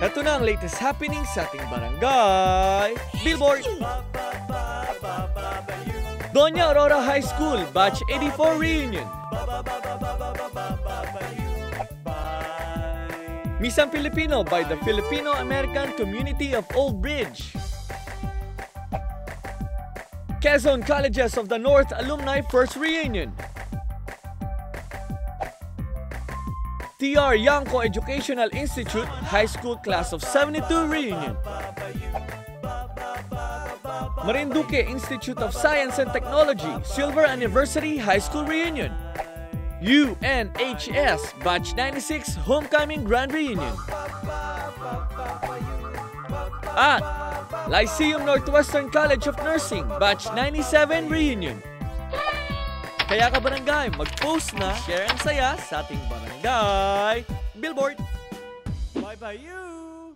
Ito na ang latest happening sa ating barangay Billboard. Doña Aurora High School Batch 84 Reunion. Misang Filipino by the Filipino-American Community of Old Bridge. Quezon Colleges of the North Alumni First Reunion. TR Yangko Educational Institute High School Class of 72 Reunion. Marinduque Institute of Science and Technology Silver Anniversary High School Reunion. UNHS Batch 96 Homecoming Grand Reunion. At Lyceum Northwestern College of Nursing Batch 97 Reunion. Kaya ka barangay, mag-post na, share ang saya sa ating barangay Billboard. Bye-bye you!